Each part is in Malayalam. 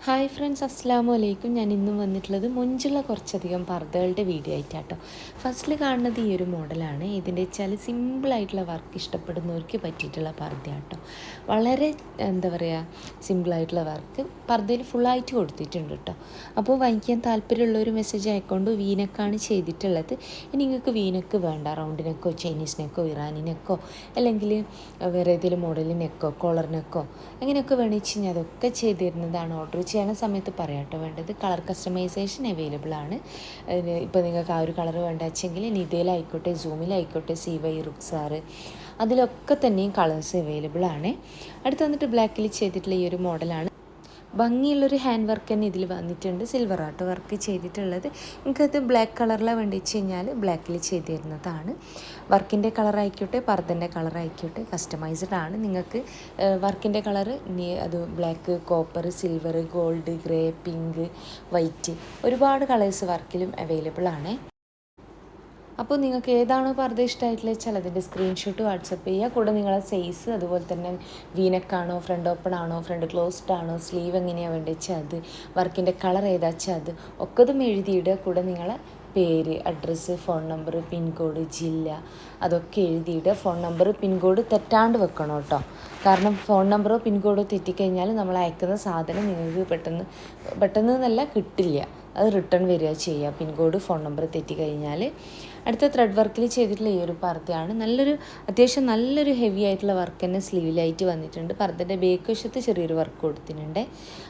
ഹായ് ഫ്രണ്ട്സ്, അസ്സലാമു അലൈക്കും. ഞാൻ ഇന്നും വന്നിട്ടുള്ളത് മുഞ്ചുള്ള കുറച്ചധികം പർദ്ദകളുടെ വീഡിയോ ആയിട്ടാട്ടോ. ഫസ്റ്റിൽ കാണുന്നത് ഈ ഒരു മോഡലാണ്. ഇതിൻ്റെ വെച്ചാൽ സിമ്പിളായിട്ടുള്ള വർക്ക് ഇഷ്ടപ്പെടുന്നവർക്ക് പറ്റിയിട്ടുള്ള പർദ്ദയാട്ടോ. വളരെ എന്താ പറയുക, സിമ്പിളായിട്ടുള്ള വർക്ക് പർദ്ദയിൽ ഫുള്ളായിട്ട് കൊടുത്തിട്ടുണ്ട് കേട്ടോ. അപ്പോൾ വാങ്ങിക്കാൻ താല്പര്യമുള്ള ഒരു മെസ്സേജ് അയക്കൊണ്ട് വീനക്കാണ് ചെയ്തിട്ടുള്ളത്. ഇനി നിങ്ങൾക്ക് വീനക്ക് വേണ്ട, റൗണ്ട് നെക്കോ ചൈനീസ് നെക്കോ ഇറാനി നെക്കോ അല്ലെങ്കിൽ വേറെ ഏതെങ്കിലും മോഡൽ നെക്കോ കോളർ നെക്കോ അങ്ങനെയൊക്കെ വേണിച്ച് ഞാൻ അതൊക്കെ ചെയ്ത് തരുന്നതാണ്. ഓർഡർ ചെയ്യണ സമയത്ത് പറയാം കേട്ടോ. വേണ്ടത് കളർ കസ്റ്റമൈസേഷൻ അവൈലബിൾ ആണ്. ഇപ്പോൾ നിങ്ങൾക്ക് ആ ഒരു കളർ വേണ്ട വെച്ചെങ്കിൽ നിതയിലായിക്കോട്ടെ, സൂമിലായിക്കോട്ടെ, CY റുക്സാർ അതിലൊക്കെ തന്നെയും കളേഴ്സ് അവൈലബിൾ ആണ്. അടുത്ത് വന്നിട്ട് ബ്ലാക്കിൽ ചെയ്തിട്ടുള്ള ഈ ഒരു മോഡലാണ്. ഭംഗിയുള്ളൊരു ഹാൻഡ് വർക്ക് തന്നെ ഇതിൽ വന്നിട്ടുണ്ട്. സിൽവർ ആട്ടോ വർക്ക് ചെയ്തിട്ടുള്ളത്. നിങ്ങൾക്കത് ബ്ലാക്ക് കളറിലാണ് വേണ്ടി വെച്ച് കഴിഞ്ഞാൽ ബ്ലാക്കിൽ ചെയ്ത് തരുന്നതാണ്. വർക്കിൻ്റെ കളറായിക്കോട്ടെ പർദ്ദൻ്റെ കളറായിക്കോട്ടെ കസ്റ്റമൈസ്ഡ് ആണ്. നിങ്ങൾക്ക് വർക്കിൻ്റെ കളറ് അത് black, copper, silver, gold, grey, pink, white ഒരുപാട് കളേഴ്സ് വർക്കിലും അവൈലബിൾ ആണ്. അപ്പോൾ നിങ്ങൾക്ക് ഏതാണോ പർദ്ദ ഇഷ്ടമായിട്ടുള്ള വെച്ചാൽ അതിൻ്റെ സ്ക്രീൻഷോട്ട് വാട്സപ്പ് ചെയ്യുക. കൂടെ നിങ്ങളെ സൈസ്, അതുപോലെ തന്നെ വീനക്കാണോ, ഫ്രണ്ട് ഓപ്പൺ ആണോ, ഫ്രണ്ട് ക്ലോസ്ഡ് ആണോ, സ്ലീവ് എങ്ങനെയാണ് വേണ്ടി വെച്ചാൽ അത്, വർക്കിൻ്റെ കളർ ഏതാ വെച്ചാൽ അത് ഒക്കെ ഇതും എഴുതിയിടുക. കൂടെ നിങ്ങളെ പേര്, അഡ്രസ്സ്, ഫോൺ നമ്പർ, പിൻകോഡ്, ജില്ല അതൊക്കെ എഴുതിയിടുക. ഫോൺ നമ്പർ, പിൻകോഡ് തെറ്റാണ്ട് വെക്കണം കേട്ടോ. കാരണം ഫോൺ നമ്പറോ പിൻകോഡോ തെറ്റിക്കഴിഞ്ഞാൽ നമ്മൾ അയക്കുന്ന സാധനം നിങ്ങൾക്ക് പെട്ടെന്ന് എന്നല്ല കിട്ടില്ല, അത് റിട്ടേൺ വരിക ചെയ്യുക, പിൻകോഡ് ഫോൺ നമ്പർ തെറ്റിക്കഴിഞ്ഞാൽ. അടുത്ത ത്രെഡ് വർക്കിൽ ചെയ്തിട്ടുള്ള ഈ ഒരു പർദ്ദയാണ്. അത്യാവശ്യം നല്ലൊരു ഹെവി ആയിട്ടുള്ള വർക്ക് തന്നെ സ്ലീവിലായിട്ട് വന്നിട്ടുണ്ട്. പർദ്ദൻ്റെ ബേക്ക് വശത്ത് ചെറിയൊരു വർക്ക് കൊടുത്തിട്ടുണ്ട്.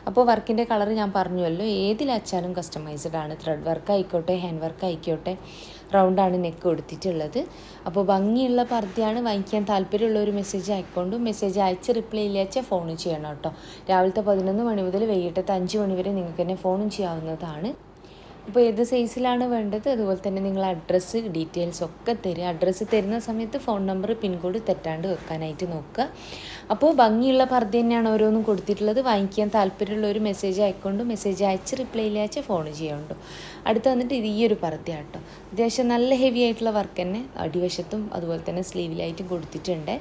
അപ്പോൾ വർക്കിൻ്റെ കളർ ഞാൻ പറഞ്ഞുവല്ലോ, ഏതിലച്ചാലും കസ്റ്റമൈസ്ഡ് ആണ്. ത്രെഡ് വർക്ക് ആയിക്കോട്ടെ, ഹാൻഡ് വർക്ക് ആയിക്കോട്ടെ, റൗണ്ടാണ് നെക്ക് കൊടുത്തിട്ടുള്ളത്. അപ്പോൾ ഭംഗിയുള്ള പർദ്ദയാണ്. വാങ്ങിക്കാൻ താല്പര്യമുള്ള ഒരു മെസ്സേജ് അയക്കൊണ്ടും മെസ്സേജ് അയച്ച് റിപ്ലൈ ഇല്ലാച്ചാൽ ഫോൺ ചെയ്യണം കേട്ടോ. രാവിലത്തെ 11 മണി മുതൽ വൈകിട്ടത്തെ 5 മണി വരെ നിങ്ങൾക്ക് തന്നെ ഫോണും ചെയ്യാവുന്നതാണ്. അപ്പോൾ ഏത് സൈസിലാണ് വേണ്ടത്, അതുപോലെ തന്നെ നിങ്ങൾ അഡ്രസ്സ് ഡീറ്റെയിൽസ് ഒക്കെ തരിക. അഡ്രസ്സ് തരുന്ന സമയത്ത് ഫോൺ നമ്പർ, പിൻകോഡ് തെറ്റാണ്ട് വെക്കാനായിട്ട് നോക്കുക. അപ്പോൾ ഭംഗിയുള്ള പർദ്ദ തന്നെയാണ് ഓരോന്നും കൊടുത്തിട്ടുള്ളത്. വാങ്ങിക്കാൻ താല്പര്യമുള്ള ഒരു മെസ്സേജ് അയക്കൊണ്ടു, മെസ്സേജ് അയച്ച് റിപ്ലൈ ഇല്ലാച്ച ഫോൺ ചെയ്യണ്ടു. അടുത്ത് വന്നിട്ട് ഇത് ഈ ഒരു പർദ്ദ കേട്ടോ. അത്യാവശ്യം നല്ല ഹെവി ആയിട്ടുള്ള വർക്ക് തന്നെ അടിവശത്തും അതുപോലെ തന്നെ സ്ലീവിലായിട്ടും കൊടുത്തിട്ടുണ്ട്.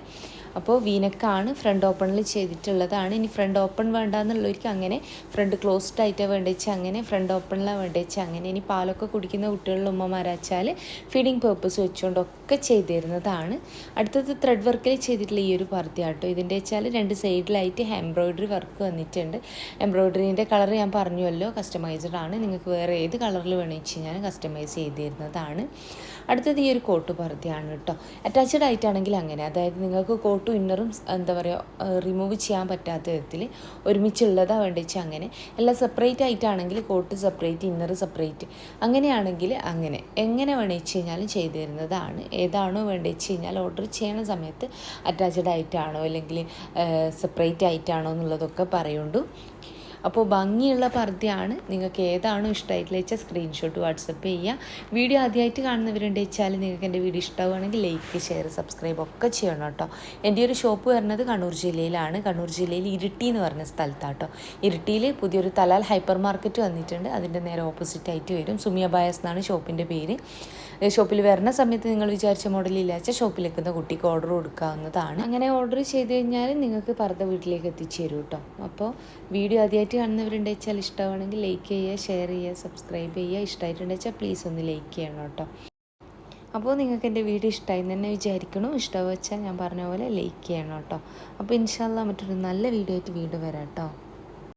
അപ്പോൾ വീനക്കാണ്, ഫ്രണ്ട് ഓപ്പണിൽ ചെയ്തിട്ടുള്ളതാണ്. ഇനി ഫ്രണ്ട് ഓപ്പൺ വേണ്ടാന്നുള്ളവർക്ക് അങ്ങനെ, ഫ്രണ്ട് ക്ലോസ്ഡ് ആയിട്ടാണ് വേണ്ടിച്ചാൽ അങ്ങനെ, ഫ്രണ്ട് ഓപ്പണിലാണ് വേണ്ടിച്ചാൽ അങ്ങനെ. ഇനി പാലൊക്കെ കുടിക്കുന്ന കുട്ടികളുടെ ഉമ്മമാരാച്ചാൽ ഫീഡിങ് പേർപ്പസ് വെച്ചുകൊണ്ടൊക്കെ ചെയ്ത് തരുന്നതാണ്. അടുത്തത് ത്രെഡ് വർക്കിൽ ചെയ്തിട്ടുള്ള ഈ ഒരു പർദ്ദ കേട്ടോ. ഇതിൻ്റെ വെച്ചാൽ 2 സൈഡിലായിട്ട് എംബ്രോയ്ഡറി വർക്ക് വന്നിട്ടുണ്ട്. എംബ്രോയ്ഡറീൻ്റെ കളർ ഞാൻ പറഞ്ഞുവല്ലോ, കസ്റ്റമൈസ്ഡ് ആണ്. നിങ്ങൾക്ക് വേറെ ഏത് കളറിൽ വേണമെന്ന് വെച്ച് കഴിഞ്ഞാൽ കസ്റ്റമൈസ് ചെയ്ത് തരുന്നതാണ്. അടുത്തത് ഈ ഒരു കോട്ട് പർദ്ദയാണ് കേട്ടോ. അറ്റാച്ച്ഡ് ആയിട്ടാണെങ്കിൽ അങ്ങനെ, അതായത് നിങ്ങൾക്ക് കോട്ടും ഇന്നറും എന്താ പറയുക റിമൂവ് ചെയ്യാൻ പറ്റാത്ത വിധത്തിൽ ഒരുമിച്ചുള്ളതാണ് വേണ്ടിച്ച് അങ്ങനെ. എല്ലാം സെപ്പറേറ്റ് ആയിട്ടാണെങ്കിൽ കോട്ട് സെപ്പറേറ്റ്, ഇന്നർ സെപ്പറേറ്റ്, അങ്ങനെയാണെങ്കിൽ അങ്ങനെ, എങ്ങനെ വേണമെന്ന് കഴിഞ്ഞാലും ചെയ്തു തരുന്നതാണ്. ഏതാണോ വേണ്ടി വെച്ച് കഴിഞ്ഞാൽ ഓർഡർ ചെയ്യണ സമയത്ത് അറ്റാച്ച്ഡ് ആയിട്ടാണോ അല്ലെങ്കിൽ സെപ്പറേറ്റ് ആയിട്ടാണോ എന്നുള്ളതൊക്കെ പറയുള്ളൂ. അപ്പോൾ ഭംഗിയുള്ള പർദ്ദയാണ്. നിങ്ങൾക്ക് ഏതാണോ ഇഷ്ടമായിട്ടുള്ള വെച്ചാൽ സ്ക്രീൻഷോട്ട് വാട്സപ്പ് ചെയ്യുക. വീഡിയോ ആദ്യമായിട്ട് കാണുന്നവരുണ്ട് വെച്ചാൽ നിങ്ങൾക്ക് എൻ്റെ വീഡിയോ ഇഷ്ടമാണെങ്കിൽ ലൈക്ക്, ഷെയർ, സബ്സ്ക്രൈബ് ഒക്കെ ചെയ്യണം കേട്ടോ. എൻ്റെ ഒരു ഷോപ്പ് വരുന്നത് കണ്ണൂർ ജില്ലയിലാണ്. കണ്ണൂർ ജില്ലയിൽ ഇരിട്ടി എന്ന് പറഞ്ഞ സ്ഥലത്താട്ടോ. ഇരിട്ടിയിൽ പുതിയൊരു തലാൽ ഹൈപ്പർ മാർക്കറ്റ് വന്നിട്ടുണ്ട്. അതിൻ്റെ നേരെ ഓപ്പോസിറ്റ് ആയിട്ട് വരും. സുമിയ ബായസ് എന്നാണ് ഷോപ്പിൻ്റെ പേര്. ഷോപ്പിൽ വരുന്ന സമയത്ത് നിങ്ങൾ വിചാരിച്ച മോഡലില്ലാച്ച ഷോപ്പിൽ എത്തുന്ന കുട്ടിക്ക് ഓർഡർ കൊടുക്കാവുന്നതാണ്. അങ്ങനെ ഓർഡർ ചെയ്ത് കഴിഞ്ഞാൽ നിങ്ങൾക്ക് പർദ്ദ വീട്ടിലേക്ക് എത്തിച്ചു തരും കേട്ടോ. അപ്പോൾ വീഡിയോ ആദ്യമായിട്ട് കാണുന്നവരുണ്ട് വെച്ചാൽ ഇഷ്ടമാണെങ്കിൽ ലൈക്ക് ചെയ്യുക, ഷെയർ ചെയ്യുക, സബ്സ്ക്രൈബ് ചെയ്യുക. ഇഷ്ടമായിട്ടുണ്ട് വെച്ചാൽ പ്ലീസ് ഒന്ന് ലൈക്ക് ചെയ്യണം കേട്ടോ. അപ്പോൾ നിങ്ങൾക്ക് എൻ്റെ വീഡിയോ ഇഷ്ടമായി തന്നെ വിചാരിക്കണം. ഇഷ്ടം വെച്ചാൽ ഞാൻ പറഞ്ഞ പോലെ ലൈക്ക് ചെയ്യണം കേട്ടോ. അപ്പോൾ ഇൻഷാ അല്ലാഹ് മറ്റൊരു നല്ല വീഡിയോ ആയിട്ട് വീണ്ടും വരാം കേട്ടോ.